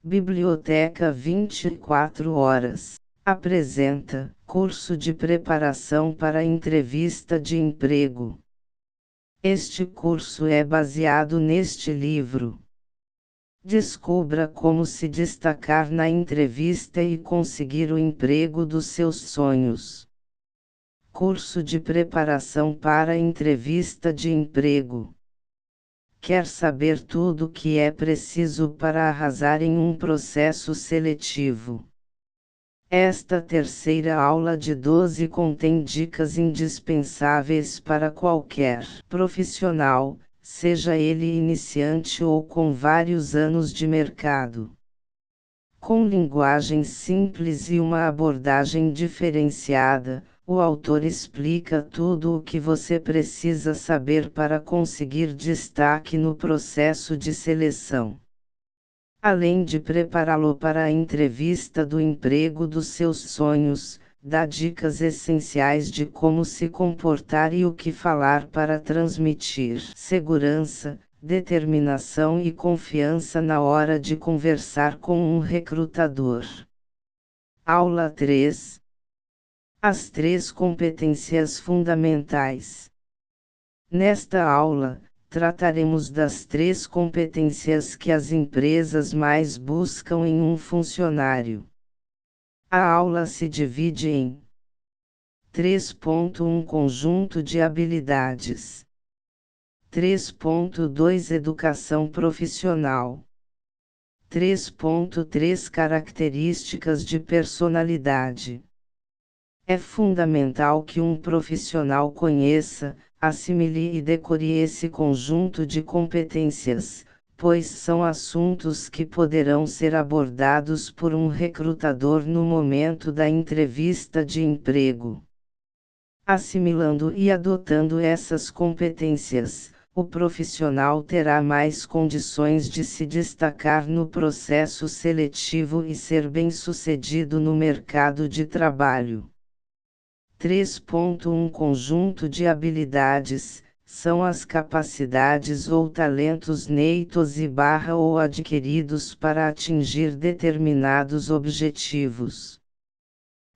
Biblioteca 24 horas. Apresenta curso de preparação para entrevista de emprego. Este curso é baseado neste livro. Descubra como se destacar na entrevista e conseguir o emprego dos seus sonhos. Curso de preparação para entrevista de emprego. Quer saber tudo o que é preciso para arrasar em um processo seletivo? Esta terceira aula de 12 contém dicas indispensáveis para qualquer profissional, seja ele iniciante ou com vários anos de mercado. Com linguagem simples e uma abordagem diferenciada, o autor explica tudo o que você precisa saber para conseguir destaque no processo de seleção. Além de prepará-lo para a entrevista do emprego dos seus sonhos, dá dicas essenciais de como se comportar e o que falar para transmitir segurança, determinação e confiança na hora de conversar com um recrutador. Aula 3. As 3 competências fundamentais. Nesta aula, trataremos das 3 competências que as empresas mais buscam em um funcionário. A aula se divide em 3.1 Conjunto de habilidades, 3.2 Educação profissional, 3.3 Características de personalidade. É fundamental que um profissional conheça, assimile e decore esse conjunto de competências, pois são assuntos que poderão ser abordados por um recrutador no momento da entrevista de emprego. Assimilando e adotando essas competências, o profissional terá mais condições de se destacar no processo seletivo e ser bem-sucedido no mercado de trabalho. 3.1 Conjunto de habilidades, são as capacidades ou talentos natos ou adquiridos para atingir determinados objetivos.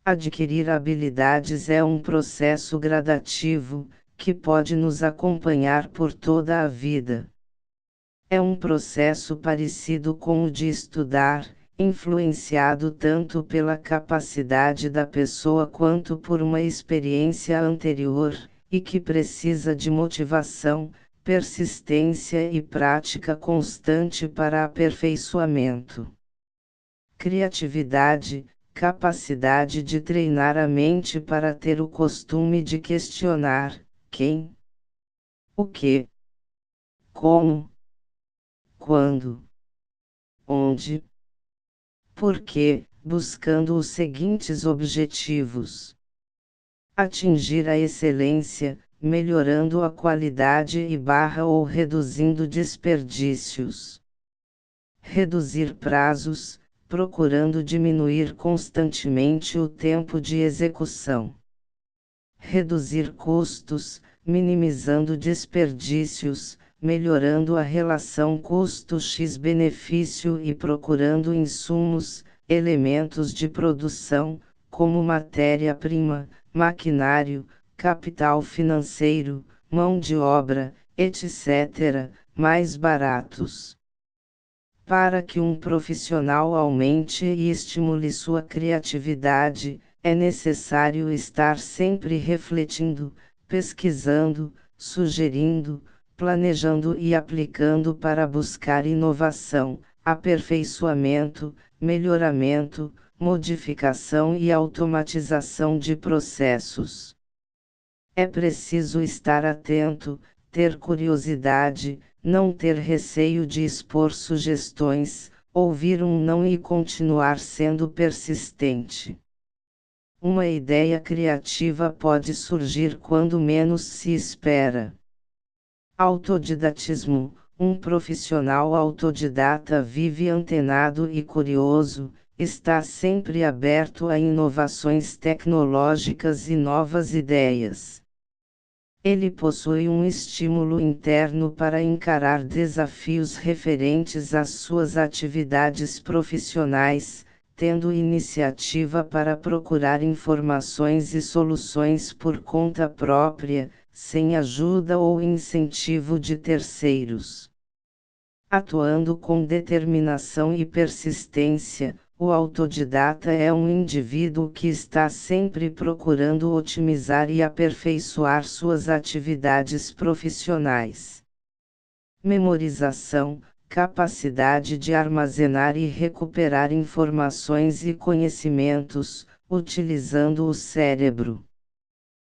Adquirir habilidades é um processo gradativo, que pode nos acompanhar por toda a vida. É um processo parecido com o de estudar, influenciado tanto pela capacidade da pessoa quanto por uma experiência anterior, e que precisa de motivação, persistência e prática constante para aperfeiçoamento. Criatividade, capacidade de treinar a mente para ter o costume de questionar: quem? O que? Como? Quando? Onde? Porque, buscando os seguintes objetivos: atingir a excelência, melhorando a qualidade ou reduzindo desperdícios. Reduzir prazos, procurando diminuir constantemente o tempo de execução. Reduzir custos, minimizando desperdícios, melhorando a relação custo-benefício e procurando insumos, elementos de produção, como matéria-prima, maquinário, capital financeiro, mão de obra, etc., mais baratos. Para que um profissional aumente e estimule sua criatividade, é necessário estar sempre refletindo, pesquisando, sugerindo, planejando e aplicando para buscar inovação, aperfeiçoamento, melhoramento, modificação e automatização de processos. É preciso estar atento, ter curiosidade, não ter receio de expor sugestões, ouvir um não e continuar sendo persistente. Uma ideia criativa pode surgir quando menos se espera. Autodidatismo. Um profissional autodidata vive antenado e curioso, está sempre aberto a inovações tecnológicas e novas ideias. Ele possui um estímulo interno para encarar desafios referentes às suas atividades profissionais, tendo iniciativa para procurar informações e soluções por conta própria, sem ajuda ou incentivo de terceiros. Atuando com determinação e persistência, o autodidata é um indivíduo que está sempre procurando otimizar e aperfeiçoar suas atividades profissionais. Memorização, capacidade de armazenar e recuperar informações e conhecimentos, utilizando o cérebro.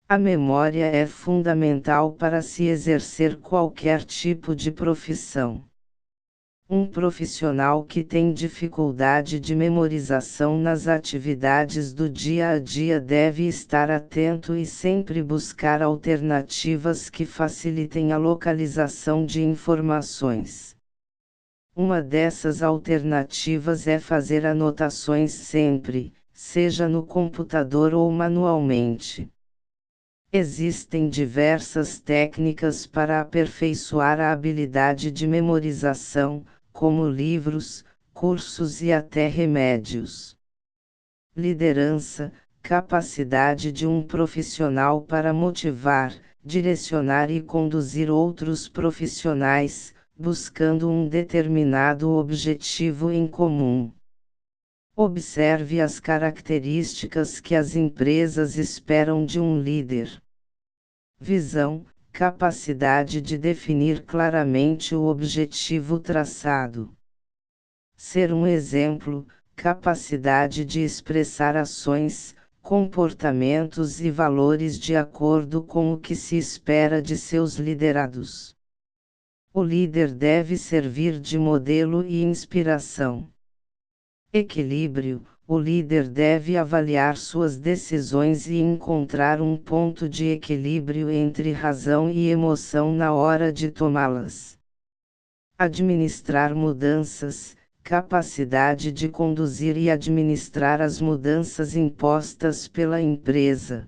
A memória é fundamental para se exercer qualquer tipo de profissão. Um profissional que tem dificuldade de memorização nas atividades do dia a dia deve estar atento e sempre buscar alternativas que facilitem a localização de informações. Uma dessas alternativas é fazer anotações sempre, seja no computador ou manualmente. Existem diversas técnicas para aperfeiçoar a habilidade de memorização, como livros, cursos e até remédios. Liderança, capacidade de um profissional para motivar, direcionar e conduzir outros profissionais, buscando um determinado objetivo em comum. Observe as características que as empresas esperam de um líder. Visão, capacidade de definir claramente o objetivo traçado. Ser um exemplo, capacidade de expressar ações, comportamentos e valores de acordo com o que se espera de seus liderados. O líder deve servir de modelo e inspiração. Equilíbrio, o líder deve avaliar suas decisões e encontrar um ponto de equilíbrio entre razão e emoção na hora de tomá-las. Administrar mudanças, capacidade de conduzir e administrar as mudanças impostas pela empresa.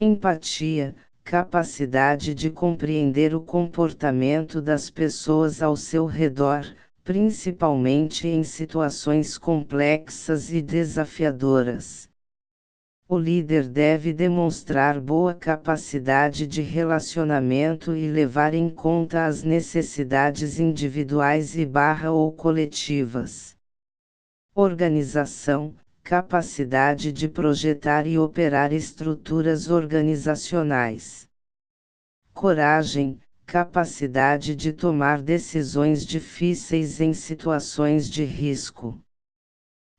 Empatia, capacidade de compreender o comportamento das pessoas ao seu redor, principalmente em situações complexas e desafiadoras. O líder deve demonstrar boa capacidade de relacionamento e levar em conta as necessidades individuais ou coletivas. Organização, capacidade de projetar e operar estruturas organizacionais. Coragem, capacidade de tomar decisões difíceis em situações de risco.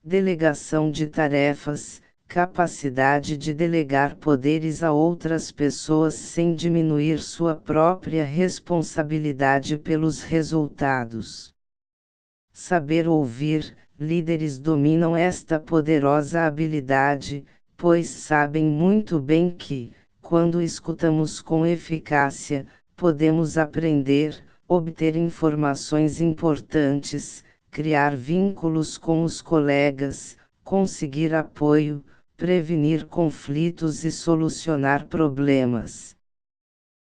Delegação de tarefas, capacidade de delegar poderes a outras pessoas sem diminuir sua própria responsabilidade pelos resultados. Saber ouvir, líderes dominam esta poderosa habilidade, pois sabem muito bem que, quando escutamos com eficácia, podemos aprender, obter informações importantes, criar vínculos com os colegas, conseguir apoio, prevenir conflitos e solucionar problemas.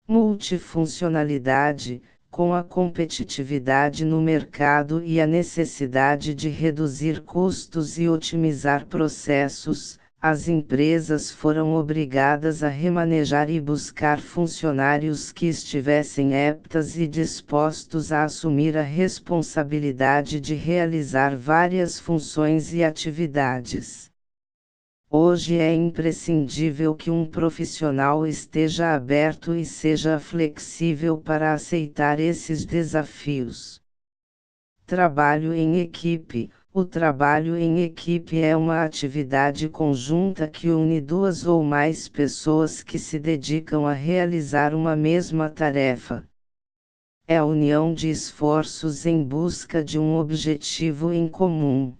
Multifuncionalidade, com a competitividade no mercado e a necessidade de reduzir custos e otimizar processos, as empresas foram obrigadas a remanejar e buscar funcionários que estivessem aptos e dispostos a assumir a responsabilidade de realizar várias funções e atividades. Hoje é imprescindível que um profissional esteja aberto e seja flexível para aceitar esses desafios. Trabalho em equipe. O trabalho em equipe é uma atividade conjunta que une duas ou mais pessoas que se dedicam a realizar uma mesma tarefa. É a união de esforços em busca de um objetivo em comum.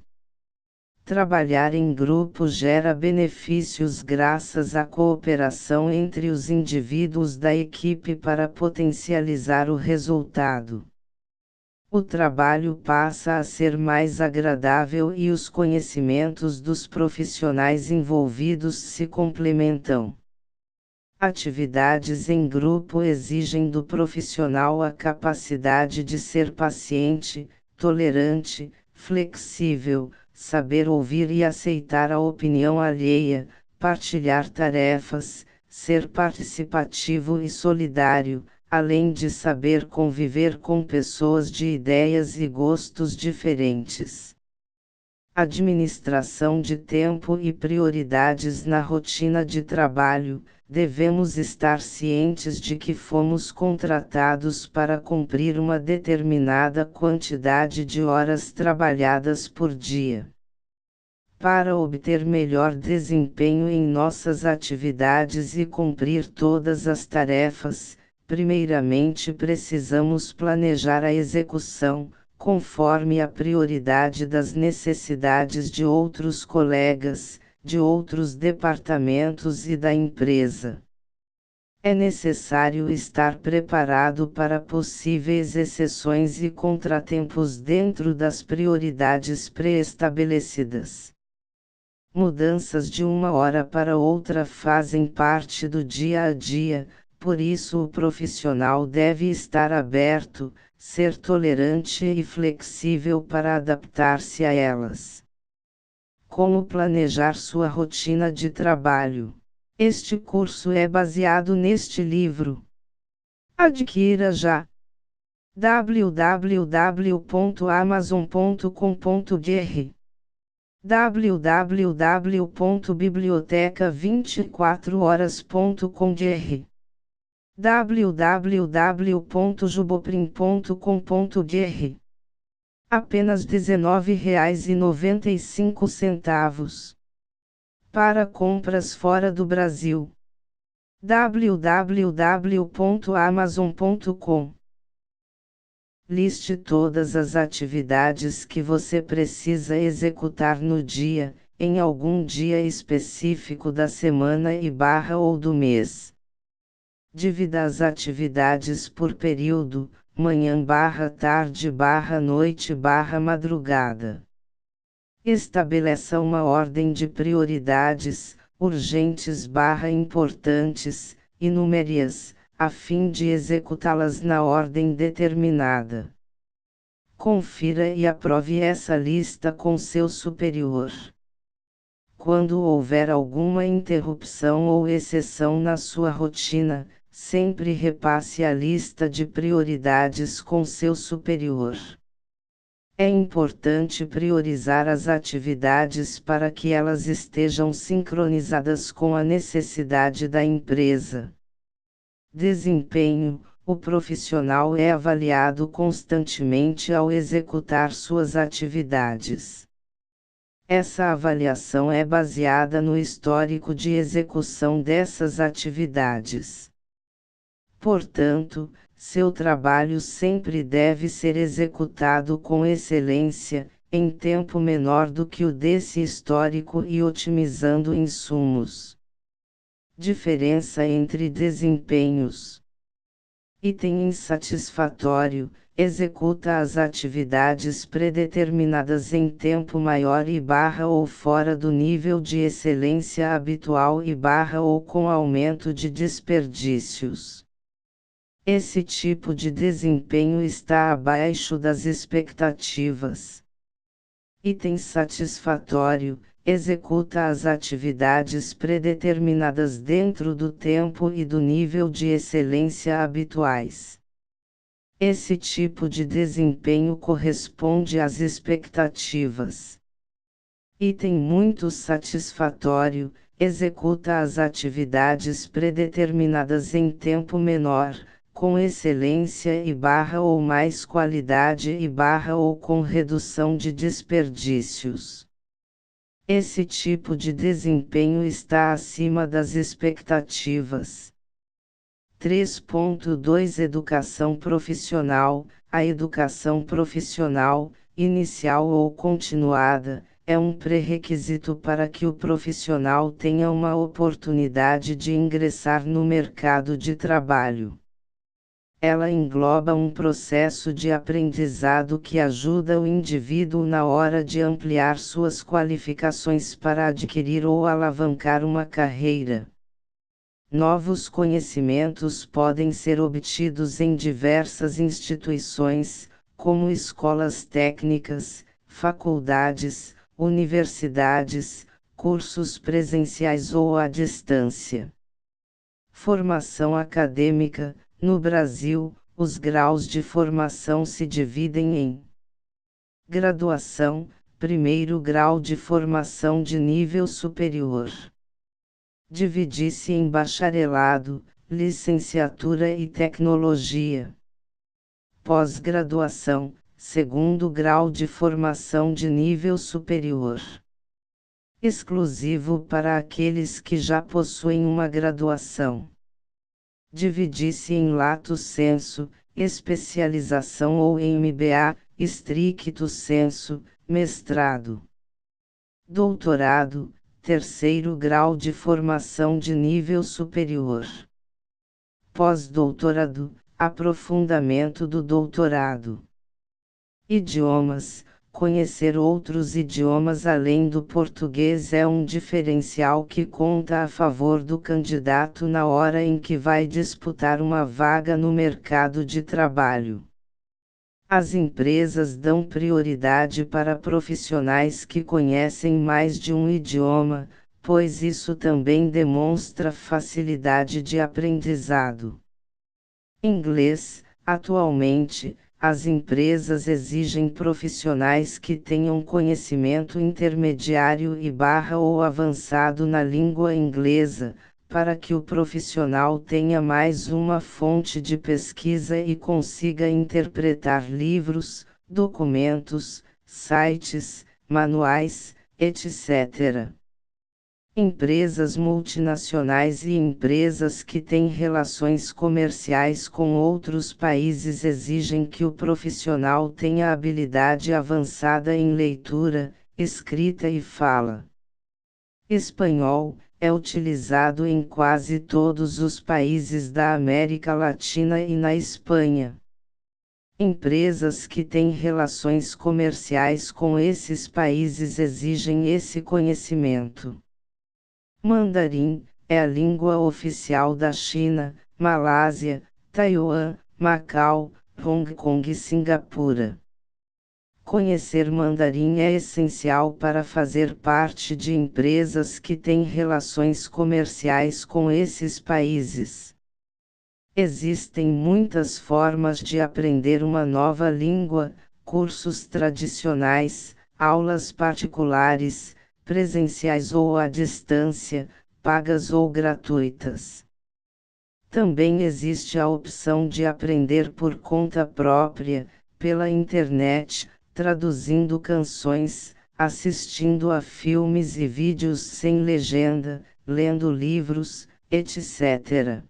Trabalhar em grupo gera benefícios graças à cooperação entre os indivíduos da equipe para potencializar o resultado. O trabalho passa a ser mais agradável e os conhecimentos dos profissionais envolvidos se complementam. Atividades em grupo exigem do profissional a capacidade de ser paciente, tolerante, flexível, saber ouvir e aceitar a opinião alheia, partilhar tarefas, ser participativo e solidário, além de saber conviver com pessoas de ideias e gostos diferentes. Administração de tempo e prioridades na rotina de trabalho. Devemos estar cientes de que fomos contratados para cumprir uma determinada quantidade de horas trabalhadas por dia. Para obter melhor desempenho em nossas atividades e cumprir todas as tarefas, primeiramente precisamos planejar a execução, conforme a prioridade das necessidades de outros colegas, de outros departamentos e da empresa. É necessário estar preparado para possíveis exceções e contratempos dentro das prioridades pré-estabelecidas. Mudanças de uma hora para outra fazem parte do dia a dia, por isso o profissional deve estar aberto, ser tolerante e flexível para adaptar-se a elas. Como planejar sua rotina de trabalho? Este curso é baseado neste livro. Adquira já. www.amazon.com.br www.biblioteca24horas.com.br www.juboprim.com.br Apenas R$ 19,95. Para compras fora do Brasil. www.amazon.com Liste todas as atividades que você precisa executar no dia, em algum dia específico da semana ou do mês. Divida as atividades por período, manhã tarde noite madrugada. Estabeleça uma ordem de prioridades, urgentes importantes, e numere-as, a fim de executá-las na ordem determinada. Confira e aprove essa lista com seu superior. Quando houver alguma interrupção ou exceção na sua rotina, sempre repasse a lista de prioridades com seu superior. É importante priorizar as atividades para que elas estejam sincronizadas com a necessidade da empresa. Desempenho: o profissional é avaliado constantemente ao executar suas atividades. Essa avaliação é baseada no histórico de execução dessas atividades. Portanto, seu trabalho sempre deve ser executado com excelência, em tempo menor do que o desse histórico e otimizando insumos. Diferença entre desempenhos. Item insatisfatório: executa as atividades predeterminadas em tempo maior ou fora do nível de excelência habitual ou com aumento de desperdícios. Esse tipo de desempenho está abaixo das expectativas. Item satisfatório: executa as atividades predeterminadas dentro do tempo e do nível de excelência habituais. Esse tipo de desempenho corresponde às expectativas. Item muito satisfatório: executa as atividades predeterminadas em tempo menor, com excelência ou mais qualidade ou com redução de desperdícios. Esse tipo de desempenho está acima das expectativas. 3.2 Educação profissional. A educação profissional, inicial ou continuada, é um pré-requisito para que o profissional tenha uma oportunidade de ingressar no mercado de trabalho. Ela engloba um processo de aprendizado que ajuda o indivíduo na hora de ampliar suas qualificações para adquirir ou alavancar uma carreira. Novos conhecimentos podem ser obtidos em diversas instituições, como escolas técnicas, faculdades, universidades, cursos presenciais ou à distância. Formação acadêmica. No Brasil, os graus de formação se dividem em graduação, primeiro grau de formação de nível superior. Divide-se em bacharelado, licenciatura e tecnologia. Pós-graduação, segundo grau de formação de nível superior. Exclusivo para aqueles que já possuem uma graduação. Divide-se em lato sensu, especialização ou em MBA, stricto sensu, mestrado. Doutorado, terceiro grau de formação de nível superior. Pós-doutorado, aprofundamento do doutorado. Idiomas. Conhecer outros idiomas além do português é um diferencial que conta a favor do candidato na hora em que vai disputar uma vaga no mercado de trabalho. As empresas dão prioridade para profissionais que conhecem mais de um idioma, pois isso também demonstra facilidade de aprendizado. Inglês. Atualmente, as empresas exigem profissionais que tenham conhecimento intermediário ou avançado na língua inglesa, para que o profissional tenha mais uma fonte de pesquisa e consiga interpretar livros, documentos, sites, manuais, etc. Empresas multinacionais e empresas que têm relações comerciais com outros países exigem que o profissional tenha habilidade avançada em leitura, escrita e fala. Espanhol é utilizado em quase todos os países da América Latina e na Espanha. Empresas que têm relações comerciais com esses países exigem esse conhecimento. Mandarim é a língua oficial da China, Malásia, Taiwan, Macau, Hong Kong e Singapura. Conhecer mandarim é essencial para fazer parte de empresas que têm relações comerciais com esses países. Existem muitas formas de aprender uma nova língua: cursos tradicionais, aulas particulares, presenciais ou à distância, pagas ou gratuitas. Também existe a opção de aprender por conta própria, pela internet, traduzindo canções, assistindo a filmes e vídeos sem legenda, lendo livros, etc.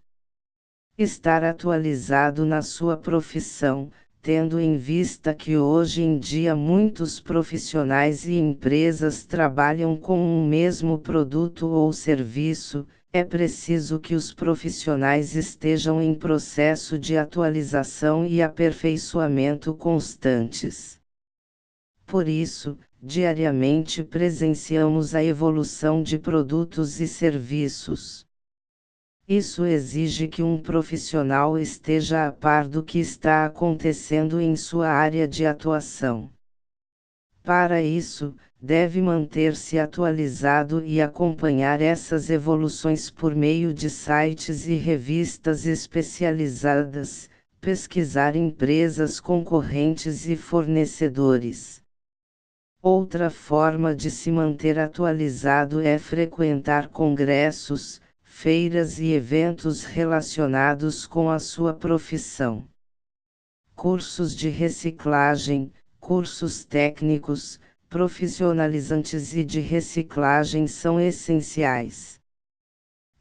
Estar atualizado na sua profissão, tendo em vista que hoje em dia muitos profissionais e empresas trabalham com um mesmo produto ou serviço, é preciso que os profissionais estejam em processo de atualização e aperfeiçoamento constantes. Por isso, diariamente presenciamos a evolução de produtos e serviços. Isso exige que um profissional esteja a par do que está acontecendo em sua área de atuação. Para isso, deve manter-se atualizado e acompanhar essas evoluções por meio de sites e revistas especializadas, pesquisar empresas concorrentes e fornecedores. Outra forma de se manter atualizado é frequentar congressos, feiras e eventos relacionados com a sua profissão. Cursos de reciclagem, cursos técnicos, profissionalizantes e de reciclagem são essenciais.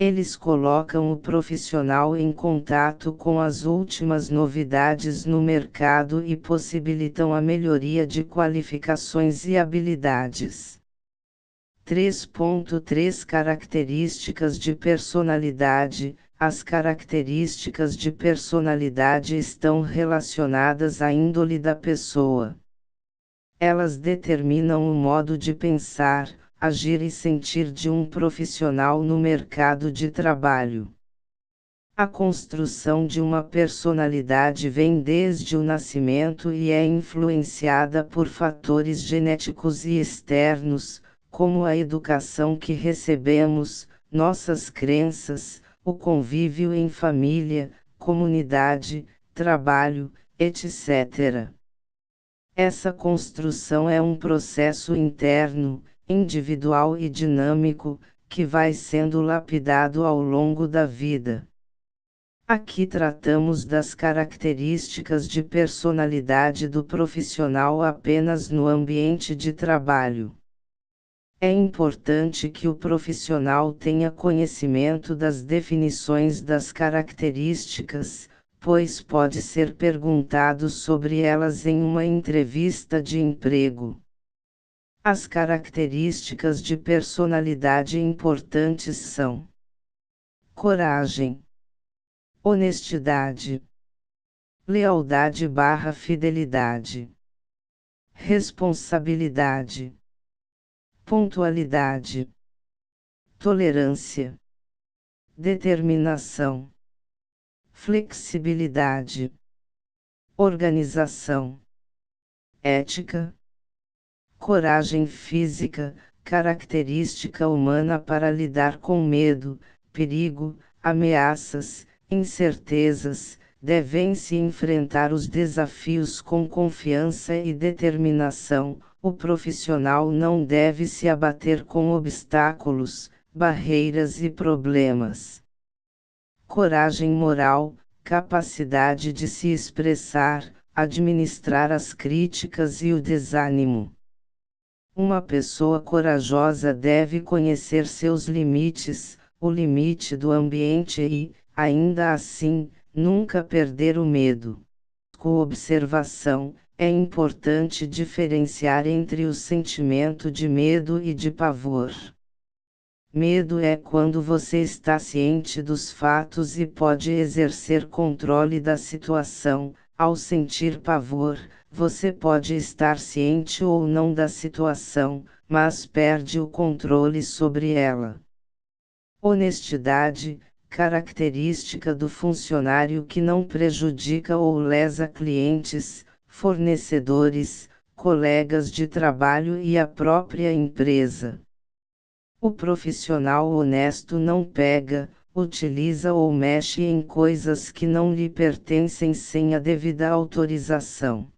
Eles colocam o profissional em contato com as últimas novidades no mercado e possibilitam a melhoria de qualificações e habilidades. 3.3 Características de personalidade. As características de personalidade estão relacionadas à índole da pessoa. Elas determinam o modo de pensar, agir e sentir de um profissional no mercado de trabalho. A construção de uma personalidade vem desde o nascimento e é influenciada por fatores genéticos e externos, como a educação que recebemos, nossas crenças, o convívio em família, comunidade, trabalho, etc. Essa construção é um processo interno, individual e dinâmico, que vai sendo lapidado ao longo da vida. Aqui tratamos das características de personalidade do profissional apenas no ambiente de trabalho. É importante que o profissional tenha conhecimento das definições das características, pois pode ser perguntado sobre elas em uma entrevista de emprego. As características de personalidade importantes são: coragem, honestidade, lealdade/fidelidade, responsabilidade, pontualidade, tolerância, determinação, flexibilidade, organização, ética, coragem física, característica humana para lidar com medo, perigo, ameaças, incertezas, devem-se enfrentar os desafios com confiança e determinação. O profissional não deve se abater com obstáculos, barreiras e problemas. Coragem moral, capacidade de se expressar, administrar as críticas e o desânimo. Uma pessoa corajosa deve conhecer seus limites, o limite do ambiente e, ainda assim, nunca perder o medo. Com observação, é importante diferenciar entre o sentimento de medo e de pavor. Medo é quando você está ciente dos fatos e pode exercer controle da situação. Ao sentir pavor, você pode estar ciente ou não da situação, mas perde o controle sobre ela. Honestidade, característica do funcionário que não prejudica ou lesa clientes, fornecedores, colegas de trabalho e a própria empresa. O profissional honesto não pega, utiliza ou mexe em coisas que não lhe pertencem sem a devida autorização.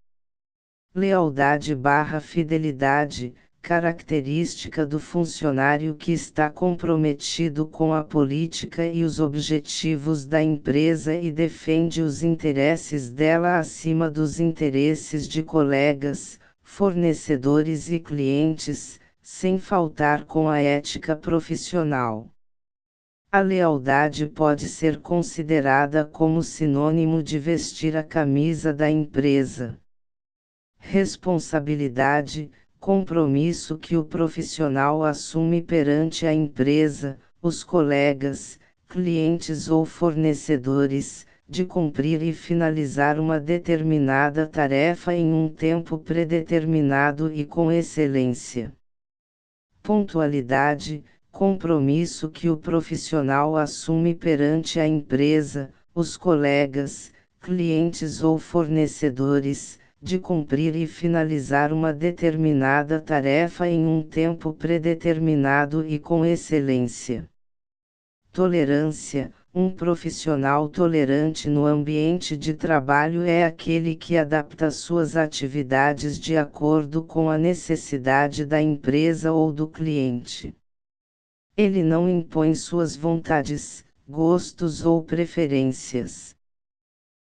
Lealdade/fidelidade, característica do funcionário que está comprometido com a política e os objetivos da empresa e defende os interesses dela acima dos interesses de colegas, fornecedores e clientes, sem faltar com a ética profissional. A lealdade pode ser considerada como sinônimo de vestir a camisa da empresa. Responsabilidade, compromisso que o profissional assume perante a empresa, os colegas, clientes ou fornecedores, de cumprir e finalizar uma determinada tarefa em um tempo predeterminado e com excelência. Pontualidade, compromisso que o profissional assume perante a empresa, os colegas, clientes ou fornecedores, de cumprir e finalizar uma determinada tarefa em um tempo predeterminado e com excelência. Tolerância, um profissional tolerante no ambiente de trabalho é aquele que adapta suas atividades de acordo com a necessidade da empresa ou do cliente. Ele não impõe suas vontades, gostos ou preferências.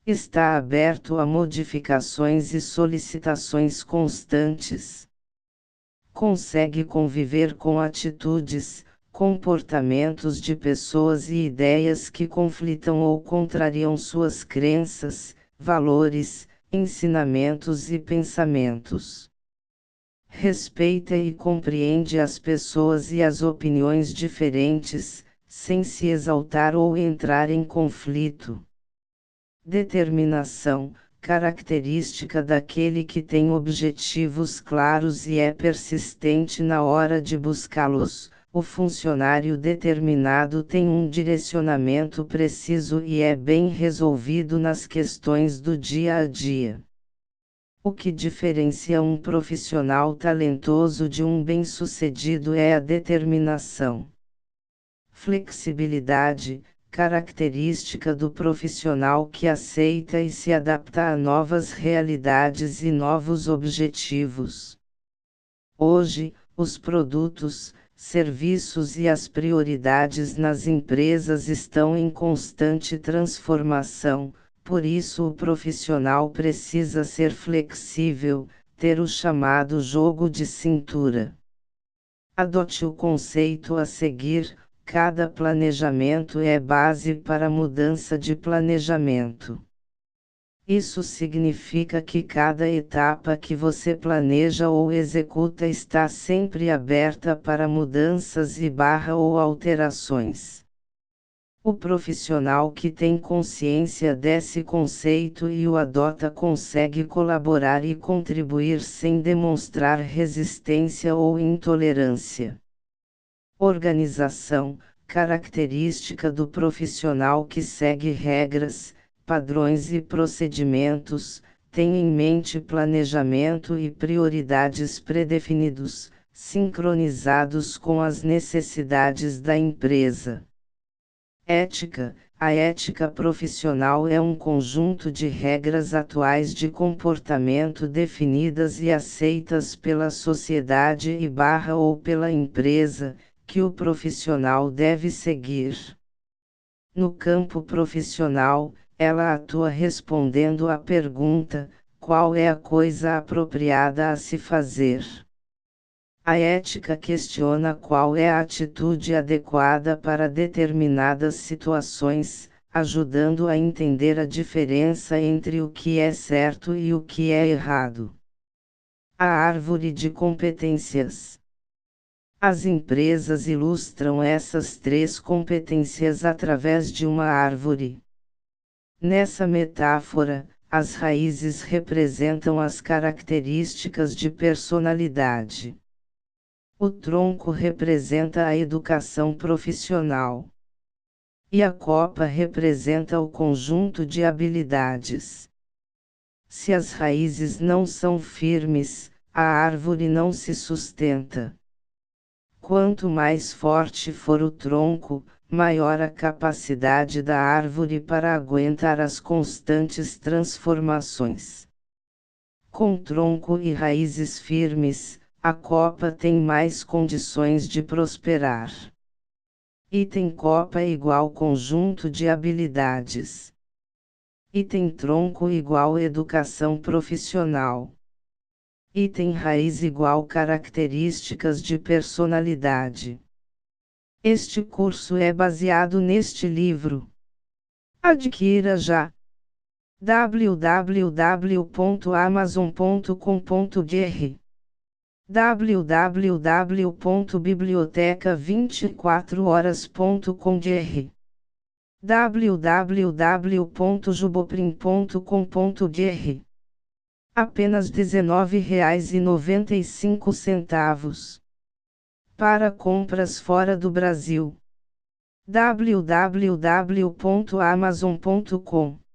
Está aberto a modificações e solicitações constantes. Consegue conviver com atitudes, comportamentos de pessoas e ideias que conflitam ou contrariam suas crenças, valores, ensinamentos e pensamentos. Respeita e compreende as pessoas e as opiniões diferentes, sem se exaltar ou entrar em conflito. Determinação, característica daquele que tem objetivos claros e é persistente na hora de buscá-los. o funcionário determinado tem um direcionamento preciso e é bem resolvido nas questões do dia a dia. O que diferencia um profissional talentoso de um bem-sucedido é a determinação. Flexibilidade, característica do profissional que aceita e se adapta a novas realidades e novos objetivos. Hoje, os produtos, serviços e as prioridades nas empresas estão em constante transformação, por isso o profissional precisa ser flexível, ter o chamado jogo de cintura. Adote o conceito a seguir: cada planejamento é base para mudança de planejamento. Isso significa que cada etapa que você planeja ou executa está sempre aberta para mudanças ou alterações. O profissional que tem consciência desse conceito e o adota consegue colaborar e contribuir sem demonstrar resistência ou intolerância. Organização, característica do profissional que segue regras, padrões e procedimentos, tem em mente planejamento e prioridades predefinidos, sincronizados com as necessidades da empresa. Ética: a ética profissional é um conjunto de regras atuais de comportamento definidas e aceitas pela sociedade ou pela empresa, que o profissional deve seguir. No campo profissional, ela atua respondendo à pergunta: qual é a coisa apropriada a se fazer? A ética questiona qual é a atitude adequada para determinadas situações, ajudando a entender a diferença entre o que é certo e o que é errado. A árvore de competências. As empresas ilustram essas três competências através de uma árvore. Nessa metáfora, as raízes representam as características de personalidade. O tronco representa a educação profissional. E a copa representa o conjunto de habilidades. Se as raízes não são firmes, a árvore não se sustenta. Quanto mais forte for o tronco, maior a capacidade da árvore para aguentar as constantes transformações. Com tronco e raízes firmes, a copa tem mais condições de prosperar. Item copa igual conjunto de habilidades. Item tronco igual educação profissional. Item raiz igual características de personalidade. Este curso é baseado neste livro. Adquira já. www.amazon.com.br www.biblioteca24horas.com.br www.juboprim.com.br Apenas R$19,95. Para compras fora do Brasil. www.amazon.com